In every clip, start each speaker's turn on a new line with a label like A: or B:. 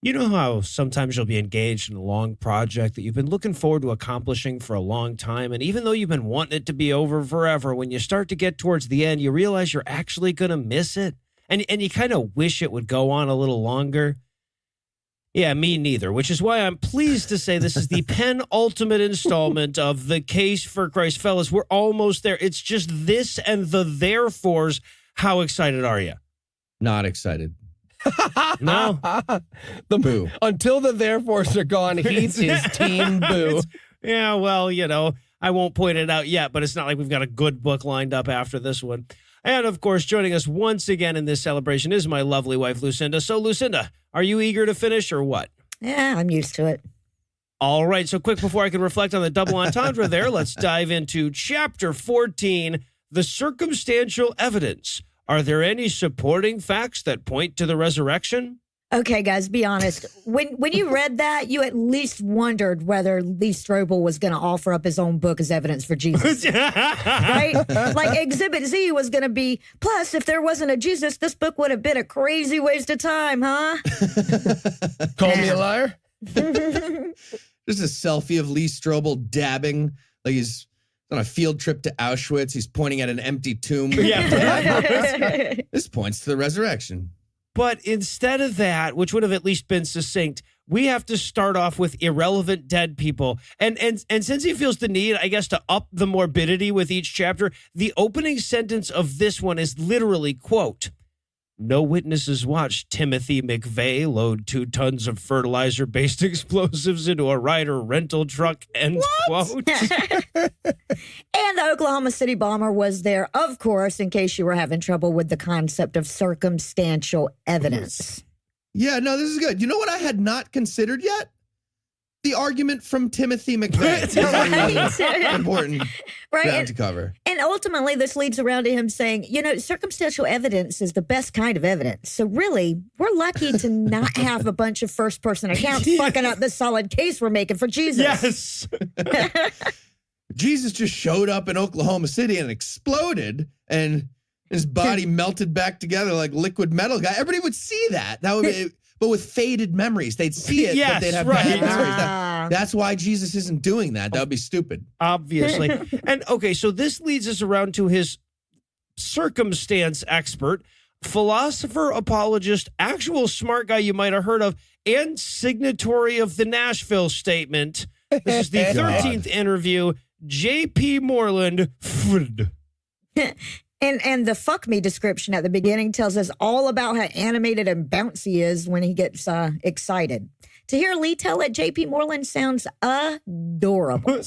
A: You know how sometimes you'll be engaged in a long project that you've been looking forward to accomplishing for a long time, and even though you've been wanting it to be over forever, when you start to get towards the end, you realize you're actually going to miss it, and you kind of wish it would go on a little longer. Yeah, me neither, which is why I'm pleased to say this is the penultimate installment of The Case for Christ. Fellas, we're almost there. It's just this and the therefores. How excited are you?
B: Not excited.
A: No.
C: The
B: Boo.
C: Until the therefores are gone, he's his team boo.
A: Yeah, well, I won't point it out yet, but it's not like we've got a good book lined up after this one. And, of course, joining us once again in this celebration is my lovely wife, Lucinda. So, Lucinda, are you eager to finish or what?
D: Yeah, I'm used to it.
A: All right, so quick before I can reflect on the double entendre there, let's dive into Chapter 14, the circumstantial evidence. Are there any supporting facts that point to the resurrection?
D: Okay, guys, be honest. When you read that, you at least wondered whether Lee Strobel was going to offer up his own book as evidence for Jesus. Right? Like Exhibit Z was going to be, plus, if there wasn't a Jesus, this book would have been a crazy waste of time, huh?
C: Call me a liar?
B: Just a selfie of Lee Strobel dabbing like he's on a field trip to Auschwitz. He's pointing at an empty tomb.
A: Yeah.
B: This points to the resurrection.
A: But instead of that, which would have at least been succinct, we have to start off with irrelevant dead people. And since he feels the need, I guess, to up the morbidity with each chapter, the opening sentence of this one is literally, quote, "No witnesses watched Timothy McVeigh load 2 tons of fertilizer-based explosives into a Ryder rental truck," end quote.
D: And the Oklahoma City bomber was there, of course, in case you were having trouble with the concept of circumstantial evidence.
B: Yeah, no, this is good. You know what I had not considered yet? The argument from Timothy McVeigh.
D: Right.
B: Important ground to cover.
D: And ultimately, this leads around to him saying, circumstantial evidence is the best kind of evidence. So really, we're lucky to not have a bunch of first-person accounts fucking up the solid case we're making for Jesus.
A: Yes.
B: Jesus just showed up in Oklahoma City and exploded, and his body melted back together like liquid metal. Everybody would see that. That would be, but with faded memories. They'd see it,
A: Yes,
B: but they'd have
A: right.
B: bad memories. That's why Jesus isn't doing that. That would be stupid.
A: Obviously. And okay, so this leads us around to his circumstance expert, philosopher, apologist, actual smart guy you might have heard of, and signatory of the Nashville Statement. This is the 13th interview, J.P. Moreland.
D: And the fuck me description at the beginning tells us all about how animated and bouncy he is when he gets excited. To hear Lee tell it, J.P. Moreland sounds adorable.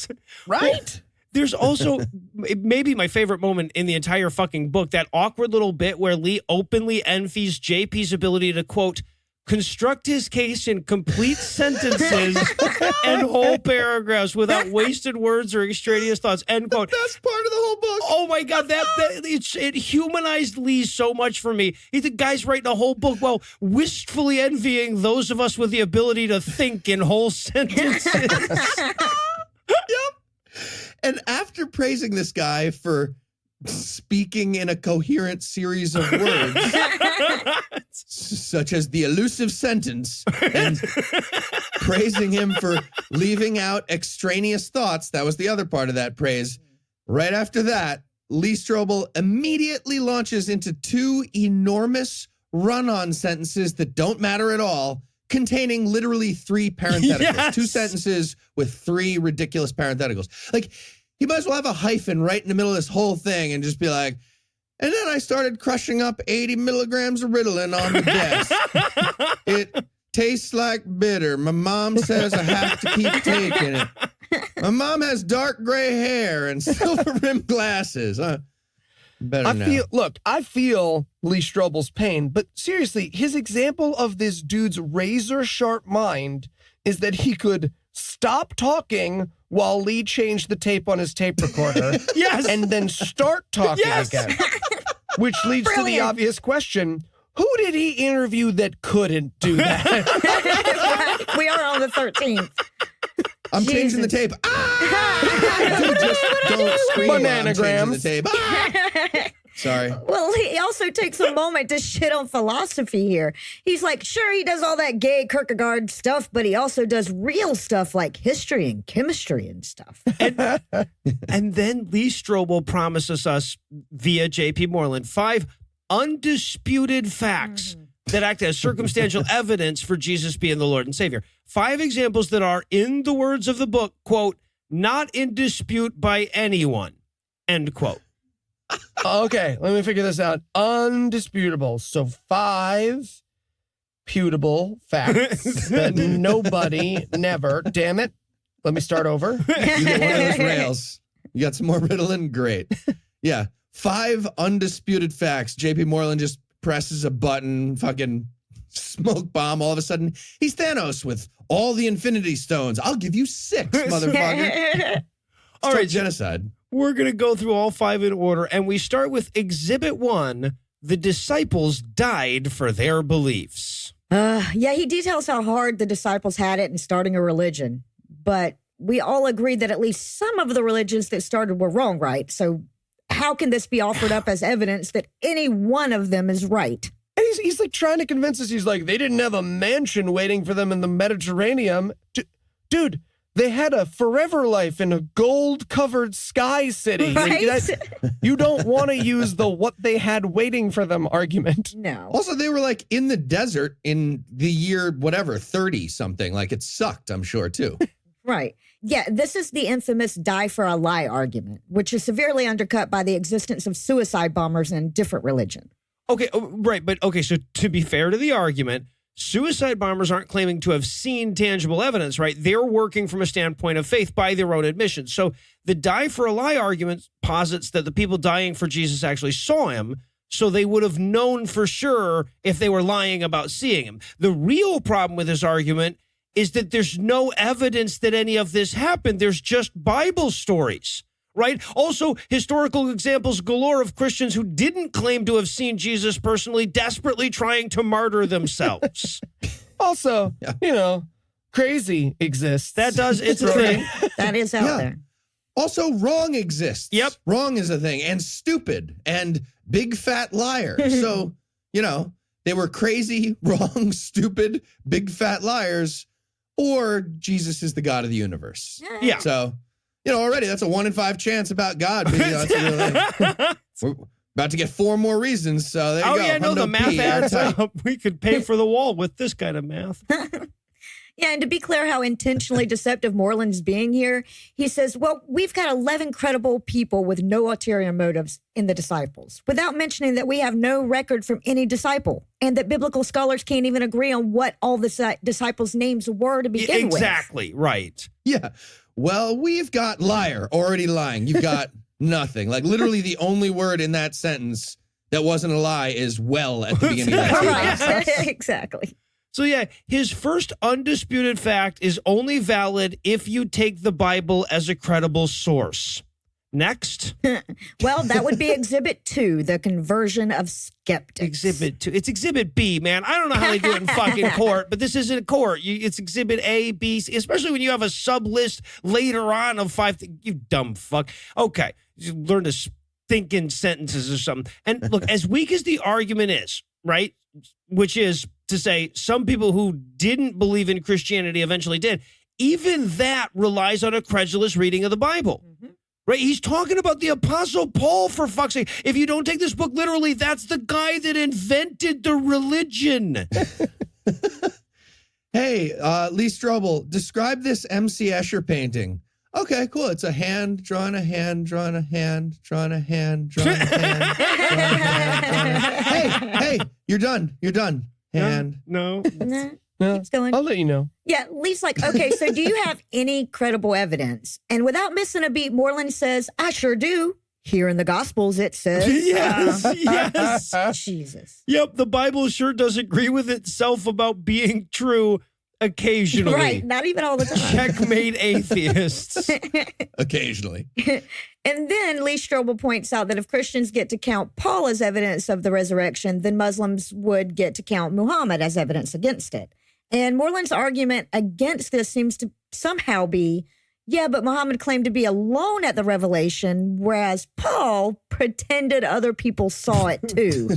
C: Right?
A: There's also maybe my favorite moment in the entire fucking book, that awkward little bit where Lee openly envies JP's ability to, quote, construct his case in complete sentences and whole paragraphs without wasted words or extraneous thoughts, end quote.
B: Best part of the whole book.
A: Oh my God, it humanized Lee so much for me. The guy's writing a whole book while wistfully envying those of us with the ability to think in whole sentences.
B: Yep. And after praising this guy for speaking in a coherent series of words, such as the elusive sentence, and praising him for leaving out extraneous thoughts, that was the other part of that praise. Right after that, Lee Strobel immediately launches into 2 enormous run-on sentences that don't matter at all, containing literally 3 parentheticals.
A: Yes.
B: 2 sentences with 3 ridiculous parentheticals. Like, he might as well have a hyphen right in the middle of this whole thing and just be like, and then I started crushing up 80 milligrams of Ritalin on the desk. It tastes like bitter. My mom says I have to keep taking it. My mom has dark gray hair and silver-rimmed glasses. Better now.
C: I feel Lee Strobel's pain, but seriously, his example of this dude's razor-sharp mind is that he could stop talking while Lee changed the tape on his tape recorder.
A: Yes.
C: And then start talking again. Which leads to the obvious question, who did he interview that couldn't do that?
D: We are on the 13th.
B: I'm changing the tape. Just don't scream while I'm changing the tape. Sorry.
D: Well, he also takes a moment to shit on philosophy here. He's like, sure, he does all that gay Kierkegaard stuff, but he also does real stuff like history and chemistry and stuff.
A: And then Lee Strobel promises us via J.P. Moreland 5 undisputed facts that act as circumstantial evidence for Jesus being the Lord and Savior. 5 examples that are, in the words of the book, quote, not in dispute by anyone, end quote.
C: Okay, let me figure this out. Undisputable. So 5 putable facts that nobody never. Damn it. Let me start over.
B: You get one of those rails. You got some more Ritalin? Great. Yeah. 5 undisputed facts. JP Moreland just presses a button, fucking smoke bomb. All of a sudden, he's Thanos with all the Infinity Stones. I'll give you 6, motherfucker.
A: All right,
B: genocide.
A: We're going to go through all 5 in order, and we start with Exhibit 1. The disciples died for their beliefs.
D: Yeah, he details how hard the disciples had it in starting a religion. But we all agree that at least some of the religions that started were wrong, right? So how can this be offered up as evidence that any one of them is right?
C: And he's like trying to convince us. He's like, they didn't have a mansion waiting for them in the Mediterranean. Dude, they had a forever life in a gold-covered sky city.
D: Right?
C: You don't want to use the what they had waiting for them argument.
D: No.
B: Also, they were like in the desert in the year, whatever, 30 something. Like it sucked, I'm sure, too.
D: Right. Yeah, this is the infamous die for a lie argument, which is severely undercut by the existence of suicide bombers in different religion.
A: Okay, right, but okay, so to be fair to the argument, suicide bombers aren't claiming to have seen tangible evidence, right? They're working from a standpoint of faith by their own admission. So the die for a lie argument posits that the people dying for Jesus actually saw him, so they would have known for sure if they were lying about seeing him. The real problem with this argument is that there's no evidence that any of this happened. There's just Bible stories, right? Also, historical examples galore of Christians who didn't claim to have seen Jesus personally, desperately trying to martyr themselves.
C: Also, crazy exists.
A: That does, it's a thing.
D: That is out there.
B: Also, wrong exists.
A: Yep.
B: Wrong is a thing. And stupid and big fat liar. So, they were crazy, wrong, stupid, big fat liars, or Jesus is the God of the universe.
A: Yeah.
B: So, already that's a 1 in 5 chance about God. But, that's a real thing. We're about to get 4 more reasons. So there you go.
A: Oh, yeah, no, the math adds up. We could pay for the wall with this kind of math.
D: Yeah, and to be clear how intentionally deceptive Moreland's being here, he says, well, we've got 11 credible people with no ulterior motives in the disciples, without mentioning that we have no record from any disciple, and that biblical scholars can't even agree on what all the disciples' names were to begin with.
A: Exactly, right.
B: Yeah. Well, we've got liar, already lying. You've got nothing. Like literally the only word in that sentence that wasn't a lie is well at the beginning of that sentence.
D: Right, exactly.
A: So yeah, his first undisputed fact is only valid if you take the Bible as a credible source. Next.
D: Well, that would be Exhibit 2, the conversion of skeptics.
A: Exhibit 2. It's Exhibit B, man. I don't know how they do it in fucking court, but this isn't a court. It's Exhibit A, B, C, especially when you have a sub-list later on of 5 things. You dumb fuck. Okay. You learn to think in sentences or something. And look, as weak as the argument is, right, which is to say some people who didn't believe in Christianity eventually did, even that relies on a credulous reading of the Bible. Mm-hmm. Right? He's talking about the Apostle Paul, for fuck's sake. If you don't take this book literally, that's the guy that invented the religion.
B: Hey, Lee Strobel, describe this M.C. Escher painting. Okay, cool. It's a hand, drawing a hand, drawing a hand, drawing a hand, drawing a hand, drawing a hand, drawing a hand. Hey, you're done. You're done. Hand.
A: No.
D: Keeps going.
C: I'll let you know.
D: Yeah, Lee's like, okay, so do you have any credible evidence? And without missing a beat, Moreland says, I sure do. Here in the Gospels, it says.
A: Yes.
D: Jesus.
A: Yep, the Bible sure does agree with itself about being true occasionally.
D: Right, not even all the time.
A: Checkmate atheists.
B: Occasionally.
D: And then Lee Strobel points out that if Christians get to count Paul as evidence of the resurrection, then Muslims would get to count Muhammad as evidence against it. And Moreland's argument against this seems to somehow be, Yeah, but Muhammad claimed to be alone at the revelation, whereas Paul pretended other people saw it too.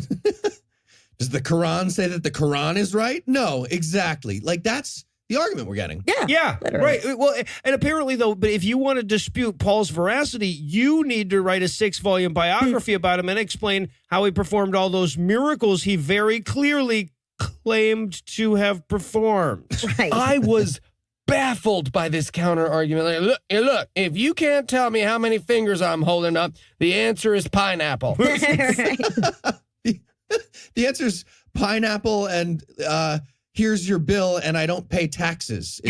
B: Does the Quran say that the Quran is right? No, exactly. Like, that's the argument we're getting.
A: Yeah,
D: literally.
A: right. Well, and apparently, though, but if you want to dispute Paul's veracity, you need to write a 6-volume biography about him and explain how he performed all those miracles he very clearly claimed to have performed.
D: Right.
C: I was baffled by this counter argument. Like, look, if you can't tell me how many fingers I'm holding up, the answer is pineapple.
D: Right.
B: The answer is pineapple and here's your bill and I don't pay taxes.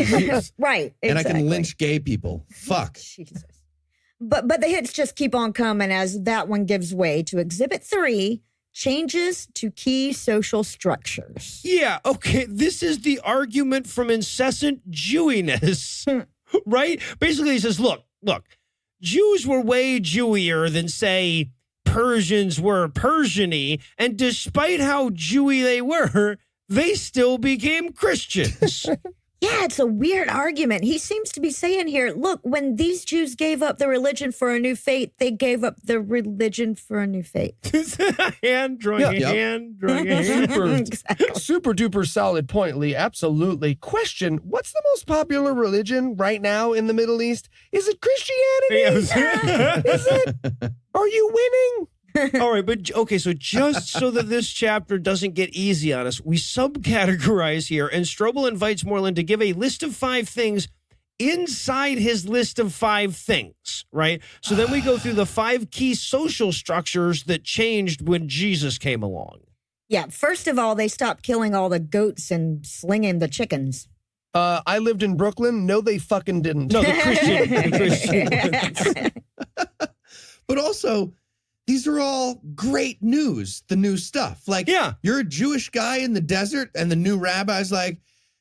D: Right.
B: And I can
D: exactly.
B: lynch gay people. Fuck.
D: Jesus. But the hits just keep on coming as that one gives way to Exhibit 3, changes to key social structures.
A: Yeah, okay. This is the argument from incessant Jewiness, right? Basically, he says, look, Jews were way Jewier than, say, Persians were Persian-y, and despite how Jewy they were, they still became Christians.
D: Yeah, it's a weird argument. He seems to be saying here, look, when these Jews gave up the religion for a new faith, they gave up the religion for a new faith.
A: Hand drawing
B: Yep.
A: hand, drawing a hand.
D: Exactly.
C: Super duper solid point, Lee. Absolutely. Question, what's the most popular religion right now in the Middle East? Is it Christianity? Is it? Are you winning?
A: All right, but okay, so just so that this chapter doesn't get easy on us, we subcategorize here, and Strobel invites Moreland to give a list of 5 things inside his list of 5 things, right? So then we go through the 5 key social structures that changed when Jesus came along.
D: Yeah, first of all, they stopped killing all the goats and slinging the chickens.
C: I lived in Brooklyn. No, they fucking didn't.
A: No, the Christian.
B: But also, these are all great news, the new stuff. Like,
A: Yeah.
B: you're a Jewish guy in the desert, and the new rabbi's like,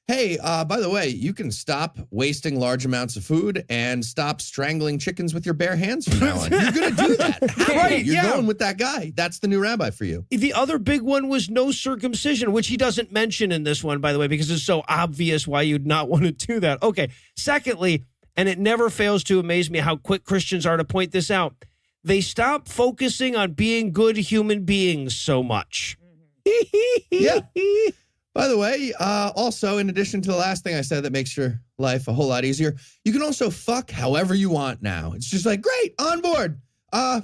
B: hey, by the way, you can stop wasting large amounts of food and stop strangling chickens with your bare hands from now on. You're going to do that.
A: Right,
B: You're
A: yeah.
B: going with that guy. That's the new rabbi for you.
A: The other big one was no circumcision, which he doesn't mention in this one, by the way, because it's so obvious why you'd not want to do that. Okay. Secondly, and it never fails to amaze me how quick Christians are to point this out, they stop focusing on being good human beings so much.
B: Yeah. By the way, also, in addition to the last thing I said that makes your life a whole lot easier, you can also fuck however you want now. It's just like, great, on board.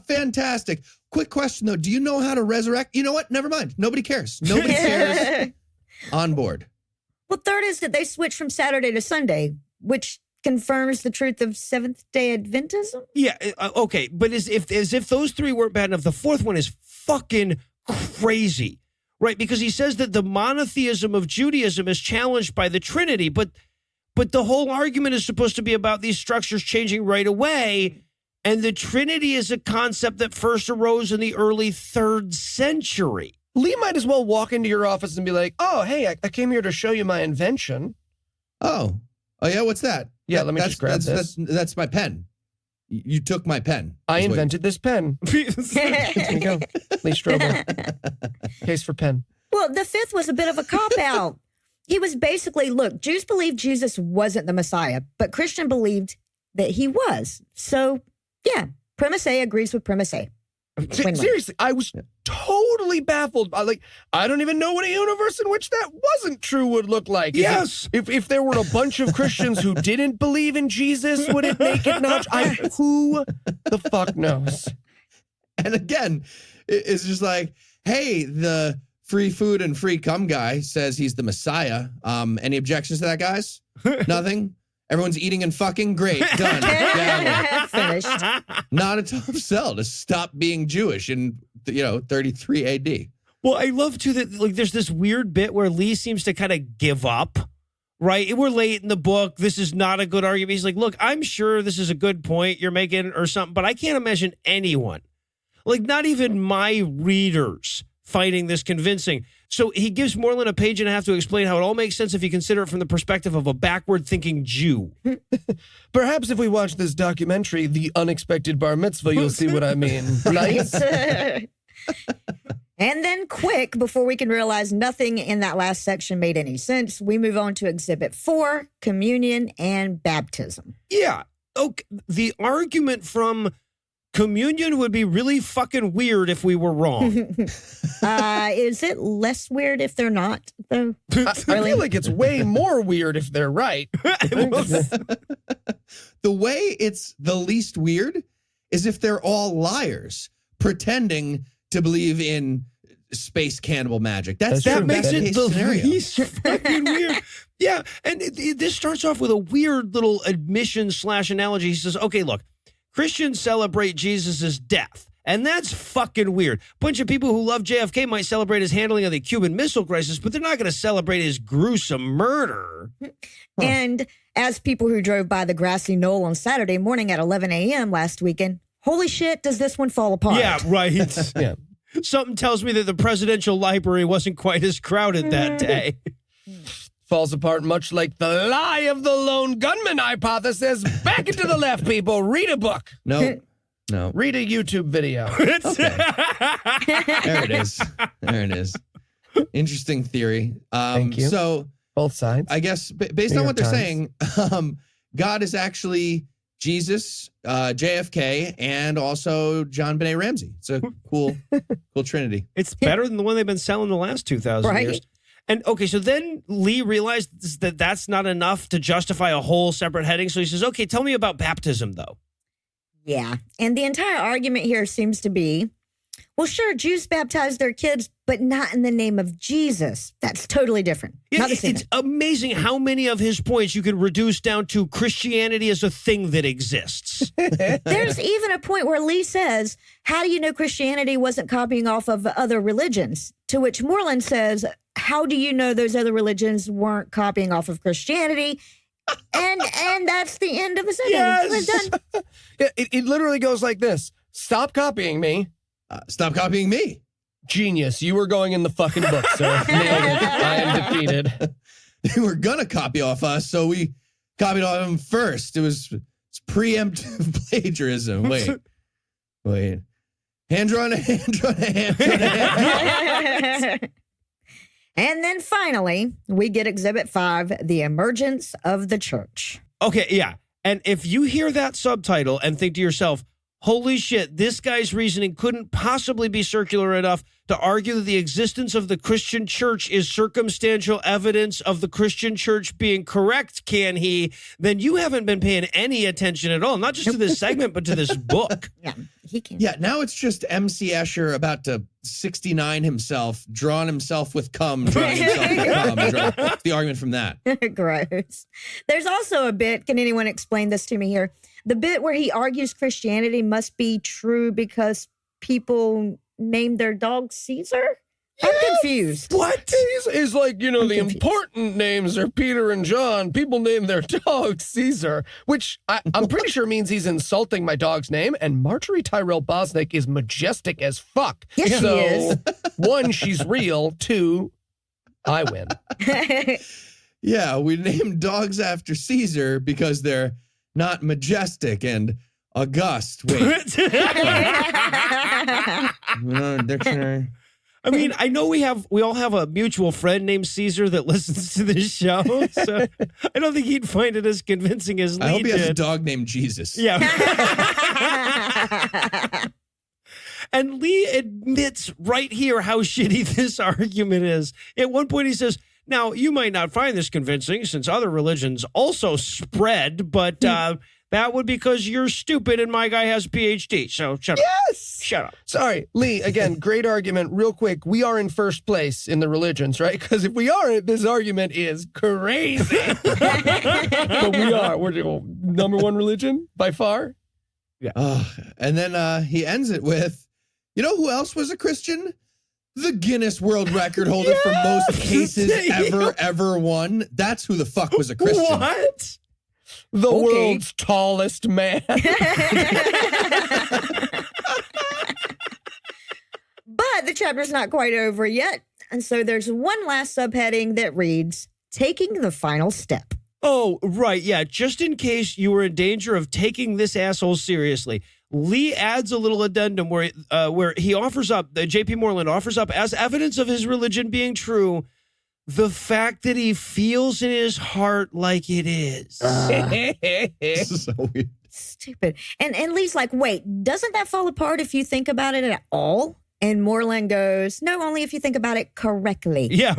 B: Fantastic. Quick question, though. Do you know how to resurrect? You know what? Never mind. Nobody cares. Nobody cares. On board.
D: Well, third is that they switched from Saturday to Sunday, which confirms the truth of Seventh-day Adventism.
A: Yeah, okay, but as if those 3 weren't bad enough, the 4th one is fucking crazy, right? Because he says that the monotheism of Judaism is challenged by the Trinity, but the whole argument is supposed to be about these structures changing right away, and the Trinity is a concept that first arose in the early 3rd century.
C: Lee might as well walk into your office and be like, oh, hey, I came here to show you my invention.
B: Oh, yeah, what's that?
C: Yeah, let me just grab this.
B: That's my pen. You took my pen.
C: I
B: is what-
C: invented this pen. Here you go. Lee Strobel. Case for pen.
D: Well, the 5th was a bit of a cop-out. He was basically, look, Jews believed Jesus wasn't the Messiah, but Christian believed that he was. So, yeah, premise A agrees with premise A. Win-win.
C: Seriously, I was totally baffled. I don't even know what a universe in which that wasn't true would look like.
A: Yes.
C: If there were a bunch of Christians who didn't believe in Jesus, would it make it not? Who the fuck knows?
B: And again, it's just like, hey, the free food and free cum guy says he's the Messiah. Any objections to that, guys? Nothing? Everyone's eating and fucking? Great. Done. Yeah.
D: Finished.
B: Not a tough sell to stop being Jewish in, 33 AD.
A: Well, I love too that there's this weird bit where Lee seems to kind of give up, right? We're late in the book. This is not a good argument. He's like, look, I'm sure this is a good point you're making or something, but I can't imagine anyone, not even my readers, finding this convincing. So he gives Moreland a page and a half to explain how it all makes sense if you consider it from the perspective of a backward-thinking Jew.
C: Perhaps if we watch this documentary, The Unexpected Bar Mitzvah, you'll see what I mean. Nice.
D: And then quick, before we can realize nothing in that last section made any sense, we move on to Exhibit 4, communion and baptism.
A: Yeah. okay, the argument from communion would be really fucking weird if we were wrong.
D: Is it less weird if they're not, though?
C: I feel like it's way more weird if they're right.
B: The way it's the least weird is if they're all liars pretending to believe in space cannibal magic.
C: That's
A: That
C: true.
A: makes
B: best
A: it
B: case
A: the
B: scenario.
A: least fucking weird. Yeah, and this starts off with a weird little admission/analogy. He says, okay, look, Christians celebrate Jesus' death, and that's fucking weird. Bunch of people who love JFK might celebrate his handling of the Cuban Missile Crisis, but they're not going to celebrate his gruesome murder.
D: And as people who drove by the grassy knoll on Saturday morning at 11 a.m. last weekend, holy shit, does this one fall apart?
A: Yeah, right.
C: Yeah.
A: Something tells me that the presidential library wasn't quite as crowded that day.
C: Falls apart much like the lie of the lone gunman hypothesis. Back into the left, people. Read a book.
B: No.
C: Read a YouTube video.
B: There it is. There it is. Interesting theory.
C: Thank you.
B: So
C: Both sides.
B: I guess based
C: New
B: on
C: York
B: what they're
C: Times.
B: saying, God is actually Jesus, JFK, and also John Benet Ramsey. It's a cool trinity.
A: It's better than the one they've been selling the last 2,000
D: Right.
A: years. And okay, so then Lee realized that that's not enough to justify a whole separate heading. So he says, okay, tell me about baptism, though.
D: Yeah. And the entire argument here seems to be, well, sure, Jews baptize their kids, but not in the name of Jesus. That's totally different. Not the same
A: It's
D: thing.
A: amazing how many of his points you can reduce down to Christianity as a thing that exists.
D: There's even a point where Lee says, how do you know Christianity wasn't copying off of other religions? To which Moreland says, how do you know those other religions weren't copying off of Christianity? And that's the end of the sentence.
A: Yes.
D: We're done.
C: Yeah, it literally goes like this. Stop copying me.
B: Stop copying me.
C: Genius. You were going in the fucking book, sir. Nailed it. I am defeated.
B: They were gonna copy off us, so we copied off them first. It's preemptive plagiarism. Wait. Hand drawn a hand drawn a hand drawn a hand.
D: And then finally, we get Exhibit 5, The Emergence of the Church.
A: Okay, yeah. And if you hear that subtitle and think to yourself, holy shit, this guy's reasoning couldn't possibly be circular enough to argue that the existence of the Christian church is circumstantial evidence of the Christian church being correct, can he? Then you haven't been paying any attention at all, not just to this segment, but to this book.
D: Yeah, he can.
B: Yeah, now it's just MC Escher about to 69 himself, drawing himself with cum, drawing himself with cum. What's the argument from that?
D: Gross. There's also a bit, can anyone explain this to me here? The bit where he argues Christianity must be true because people named their dog Caesar? I'm confused.
C: What? He's like, the
D: confused.
C: important names are Peter and John. People name their dog Caesar, which I'm pretty sure means he's insulting my dog's name. And Marjorie Tyrell Bosnick is majestic as fuck.
D: Yes, she is.
C: One, she's real. Two, I win.
B: Yeah, we named dogs after Caesar because they're not majestic and august. Wait, dictionary.
A: I mean, I know we all have a mutual friend named Caesar that listens to this show, so I don't think he'd find it as convincing as Lee
B: I hope he has a
A: did.
B: dog named Jesus.
A: Yeah. And Lee admits right here how shitty this argument is. At one point he says, now, you might not find this convincing since other religions also spread, but that would be because you're stupid and my guy has a PhD. So shut up.
C: Yes.
A: Shut up.
C: Sorry, Lee, again, great argument. Real quick, we are in first place in the religions, right? Because if we aren't, this argument is crazy. But we are. We're number one religion by far.
B: And then he ends it with, you know who else was a Christian? The Guinness World Record holder for most cases ever won. That's who the fuck was a Christian.
A: What?
C: The
D: Okay.
C: world's tallest man.
D: But the chapter's not quite over yet. And so there's one last subheading that reads, Taking the Final Step.
A: Oh, right. Yeah. Just in case you were in danger of taking this asshole seriously, Lee adds a little addendum where he offers up, J.P. Moreland offers up as evidence of his religion being true, the fact that he feels in his heart like it is.
B: This is so weird.
D: Stupid. And Lee's like, wait, doesn't that fall apart if you think about it at all? And Moreland goes, no, only if you think about it correctly.
A: Yeah.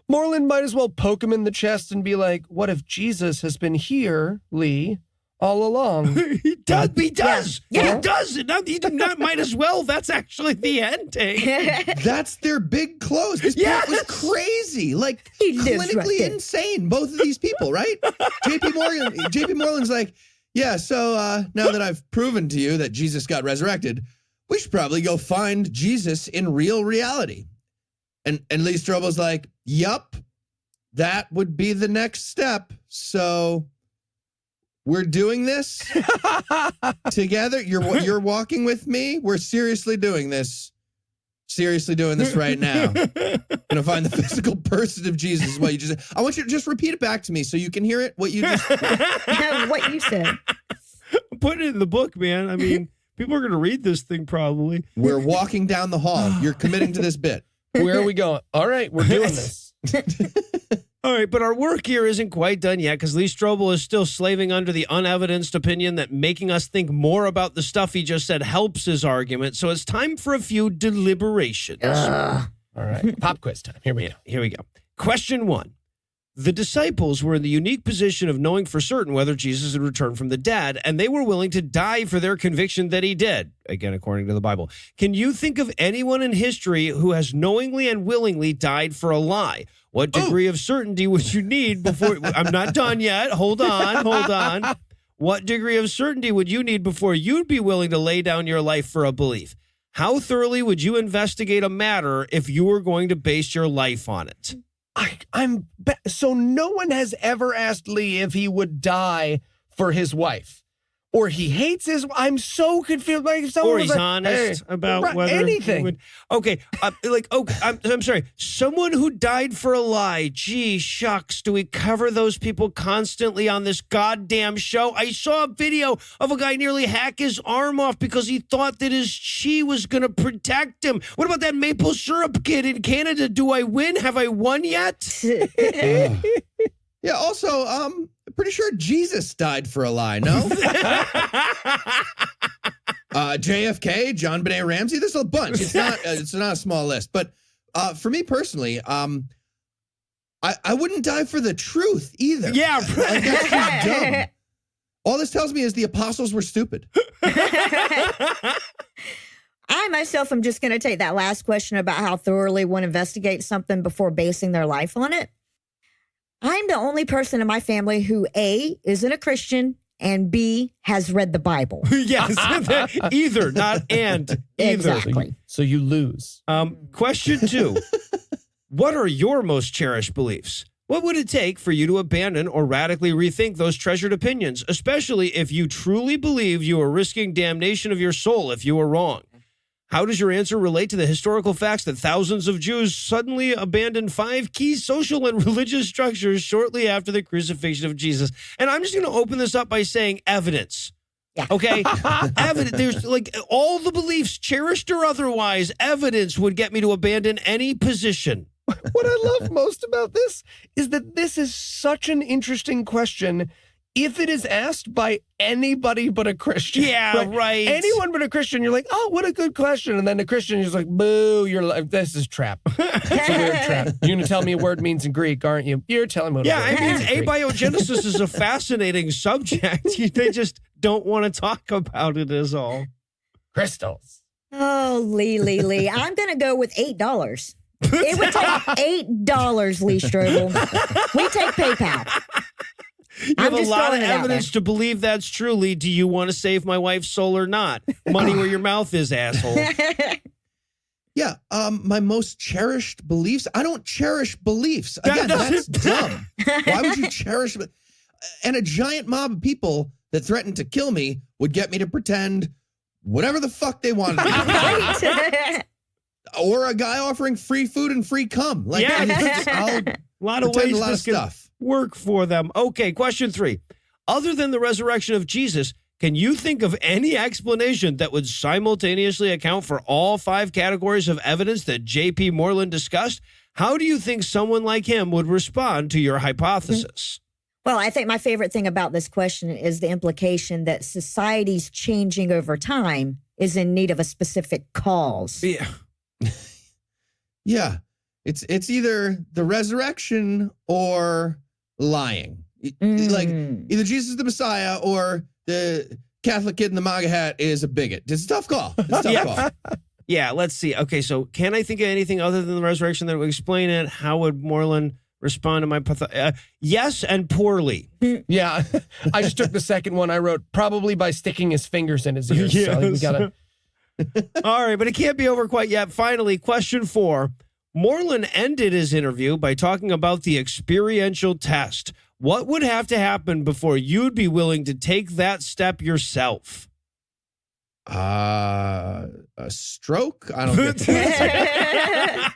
C: Moreland might as well poke him in the chest and be like, what if Jesus has been here, Lee, all along?
A: He does. He does.
D: Yeah.
A: He does. He not might as well. That's actually the ending.
B: That's their big close. This plot was crazy. Like,
D: He lives right
B: clinically
D: there.
B: insane, both of these people, right? JP Moreland's like, yeah, so now that I've proven to you that Jesus got resurrected, we should probably go find Jesus in real reality. And Lee Strobel's like, yup, that would be the next step. So we're doing this together. You're walking with me. We're seriously doing this. Seriously doing this right now. Gonna find the physical person of Jesus is what you just said. I want you to just repeat it back to me so you can hear it. What you just
D: What you said.
A: Put it in the book, man. I mean, people are going to read this thing probably.
B: We're walking down the hall. You're committing to this bit.
C: Where are we going? All right, we're doing this.
A: All right, but our work here isn't quite done yet because Lee Strobel is still slaving under the unevidenced opinion that making us think more about the stuff he just said helps his argument. So it's time for a few deliberations.
C: All right, pop quiz time. Here we go.
A: Here we go. Question 1. The disciples were in the unique position of knowing for certain whether Jesus had returned from the dead, and they were willing to die for their conviction that he did, again, according to the Bible. Can you think of anyone in history who has knowingly and willingly died for a lie? What degree of certainty would you need before... I'm not done yet. Hold on. What degree of certainty would you need before you'd be willing to lay down your life for a belief? How thoroughly would you investigate a matter if you were going to base your life on it?
C: So no one has ever asked Lee if he would die for his wife, or he hates his. I'm so confused. Like, if someone
A: Or
C: was
A: he's
C: like,
A: honest about
C: right,
A: whether
C: anything.
A: he would. Okay, I'm sorry. Someone who died for a lie. Gee, shucks. Do we cover those people constantly on this goddamn show? I saw a video of a guy nearly hack his arm off because he thought that his chi was going to protect him. What about that maple syrup kid in Canada? Do I win? Have I won yet?
B: Yeah, also, I'm pretty sure Jesus died for a lie, no? JFK, John Benet Ramsey, there's a bunch. It's not a small list. But for me personally, I wouldn't die for the truth either.
A: Yeah,
B: Like, that's just dumb. All this tells me is the apostles were stupid.
D: I myself am just going to take that last question about how thoroughly one investigates something before basing their life on it. I'm the only person in my family who A, isn't a Christian, and B, has read the Bible.
A: Yes, either, not and, either.
D: Exactly.
C: So you lose.
A: Question 2. What are your most cherished beliefs? What would it take for you to abandon or radically rethink those treasured opinions, especially if you truly believe you are risking damnation of your soul if you are wrong? How does your answer relate to the historical facts that thousands of Jews suddenly abandoned 5 key social and religious structures shortly after the crucifixion of Jesus? And I'm just going to open this up by saying evidence.
D: Yeah.
A: Okay? Evidence. There's like all the beliefs, cherished or otherwise, evidence would get me to abandon any position.
C: What I love most about this is that this is such an interesting question if it is asked by anybody but a Christian.
A: Yeah, right.
C: Anyone but a Christian, you're like, oh, what a good question. And then the Christian is like, boo, this is trap. It's a weird trap. You're going to tell me a word means in Greek, aren't you? You're telling me what a word means in Greek.
A: Abiogenesis is a fascinating subject. They just don't want to talk about it is all.
C: Crystals.
D: Oh, Lee. I'm going to go with $8. It would take $8, Lee Strobel. We take PayPal.
A: You have a lot of evidence to believe that's true, Lee. Do you want to save my wife's soul or not? Money where your mouth is, asshole.
B: Yeah, my most cherished beliefs. I don't cherish beliefs. Again, that's dumb. Why would you cherish? And a giant mob of people that threatened to kill me would get me to pretend whatever the fuck they wanted.
D: Right?
B: Or a guy offering free food and free cum. Like,
A: Yeah.
B: I'll
A: A lot of
B: pretend
A: ways
B: a lot of
A: this can
B: stuff.
A: work for them. Okay, question 3. Other than the resurrection of Jesus, can you think of any explanation that would simultaneously account for all 5 categories of evidence that J.P. Moreland discussed? How do you think someone like him would respond to your hypothesis?
D: Well, I think my favorite thing about this question is the implication that society's changing over time is in need of a specific cause.
A: Yeah.
B: Yeah. It's either the resurrection or lying. Like either Jesus is the Messiah or the Catholic kid in the MAGA hat is a bigot. It's a tough call. It's a tough call.
A: Yeah, let's see. Okay, so can I think of anything other than the resurrection that would explain it? How would Moreland respond to my yes and poorly?
C: Yeah, I just took the second one. I wrote probably by sticking his fingers in his ears.
A: Yes.
C: So I think we gotta.
A: All right, but it can't be over quite yet. Finally, question 4. Moreland ended his interview by talking about the experiential test. What would have to happen before you'd be willing to take that step yourself?
B: A stroke? I don't get that.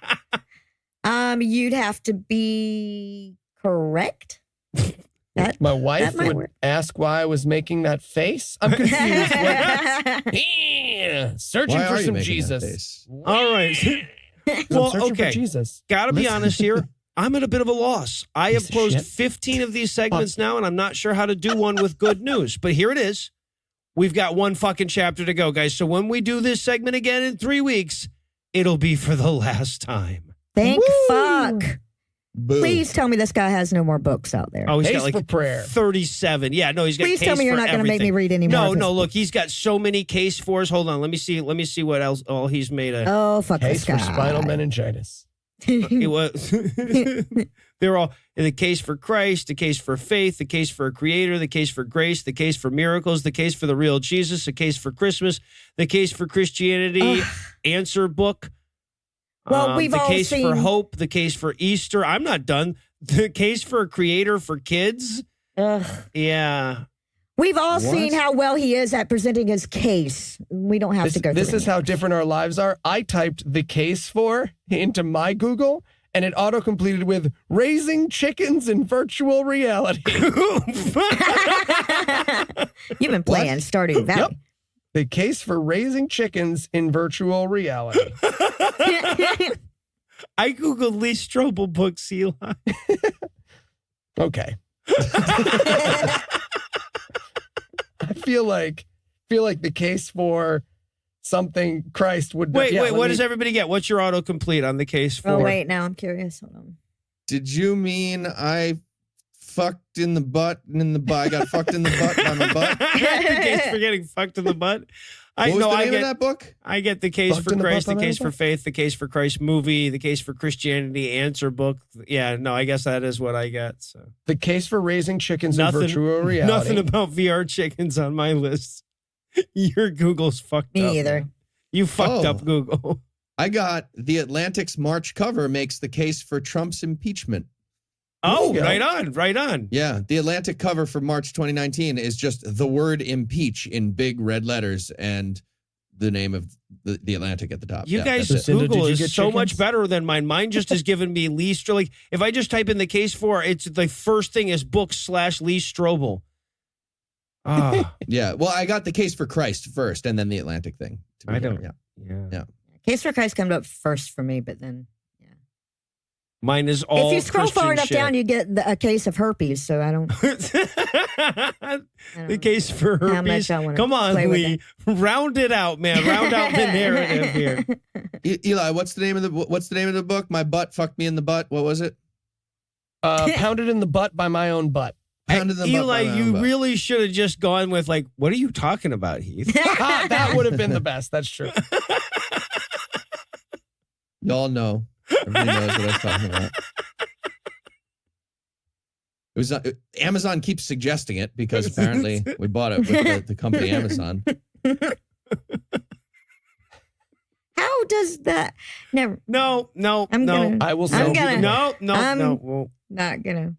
D: You'd have to be correct.
C: My wife
D: that might
C: would
D: work.
C: ask why I was making that face. I'm confused. Searching
B: Why
C: for
B: are you
C: some
B: making that
C: Jesus.
B: face?
A: All right.
C: I'm
A: Well,
C: searching
A: okay.
C: for Jesus.
A: Gotta be
C: Listen.
A: honest here. I'm at a bit of a loss. I have
C: Piece of
A: closed
C: shit.
A: 15 of these segments now, and I'm not sure how to do one with good news. But here it is. We've got one fucking chapter to go, guys. So when we do this segment again in 3 weeks, it'll be for the last time.
D: Thank
C: Woo!
D: fuck.
B: Boo.
D: Please tell me this guy has no more books out there.
A: Oh, he's
C: Case
A: got like
C: for prayer.
A: 37. Yeah, no, he's got
D: Please
A: case
D: tell me you're
A: for
D: not going to make me
A: everything.
D: read any more.
A: No,
D: of his
A: no,
D: books.
A: look, he's got so many case fors. Hold on, let me see what else all he's made.
D: Oh, fuck
C: Case
D: this
C: for
D: guy.
C: spinal meningitis.
A: It was they're all the case for Christ, the case for faith, the case for a creator, the case for grace, the case for miracles, the case for the real Jesus, the case for Christmas, the case for Christianity, answer book.
D: Well, we've
A: the
D: all
A: case for
D: seen-
A: hope, the case for Easter. I'm not done. The case for a creator for kids.
D: Ugh.
A: Yeah.
D: We've all
B: What?
D: seen how well he is at presenting his case. We don't have to go
C: This
D: through
C: is
D: it.
C: how different our lives are. I typed the case for into my Google, and it auto-completed with raising chickens in virtual reality.
D: You've been playing Stardew Valley.
C: Yep. The case for raising chickens in virtual reality.
A: I Googled Lee Strobel books, Eli.
C: Okay. I feel like the case for something Christ would
A: Wait,
C: yeah,
A: what
C: let
A: does
C: me-
A: everybody get? What's your autocomplete on the case for?
D: Oh, wait, now I'm curious. Hold on.
B: Did you mean I fucked in the butt and in the butt? I got fucked in the butt by my butt?
A: The case for getting fucked in the butt.
B: What was the name
A: I
B: of
A: get
B: that book?
A: I get the case
C: Fucked
A: for
C: in the butt
A: Christ, the
C: by my
A: case for
C: butt?
A: faith, the case for Christ movie, the case for Christianity answer book. Yeah, no, I guess that is what I get. So
C: The case for raising chickens
A: Nothing-
C: in virtual reality.
A: nothing about VR chickens on my list. Your Google's fucked
D: Me
A: up.
D: either.
A: man. You fucked
B: Oh.
A: up Google.
B: I got The Atlantic's March cover makes the case for Trump's impeachment.
A: Oh,
C: you go.
A: right on.
B: Yeah, the Atlantic cover for March 2019 is just the word impeach in big red letters and the name of the Atlantic at the top.
A: You
B: Yeah,
A: guys'
B: that's it.
C: Lucinda,
A: Google
C: did you
A: is
C: get
A: so much
C: chickens?
A: better than mine. Mine just has given me Lee Strobel. Like, if I just type in the case for, it's the first thing is books/Lee Strobel. Ah,
B: Yeah, well, I got the case for Christ first and then the Atlantic thing. to be
A: I
B: fair,
A: don't-
B: Yeah.
A: yeah.
D: Case for Christ comes up first for me, but then
A: Mine is all
D: if you scroll far
A: Christian
D: enough down, you get a case of herpes. So I don't.
A: The case for
D: How much
A: herpes.
D: I wanna
A: Come on,
D: play with
A: Lee. Round it out, man. Round out the narrative here.
B: Eli, what's the name of the book? My butt fucked me in the butt. What was it?
C: Pounded in the butt by my own butt.
B: Pounded in the butt
A: Eli,
B: by my own
A: you
B: butt.
A: really should have just gone with like, what are you talking about, Heath?
C: That would have been the best. That's true.
B: Y'all know. Everybody knows what I was talking about. It was Amazon keeps suggesting it because apparently we bought it with the company Amazon.
D: How does that? Never.
A: No.
D: I'm gonna-
C: I will
D: I'm
C: send you
D: gonna-
C: the book.
A: No.
D: I'm-
A: Well,
D: Not gonna.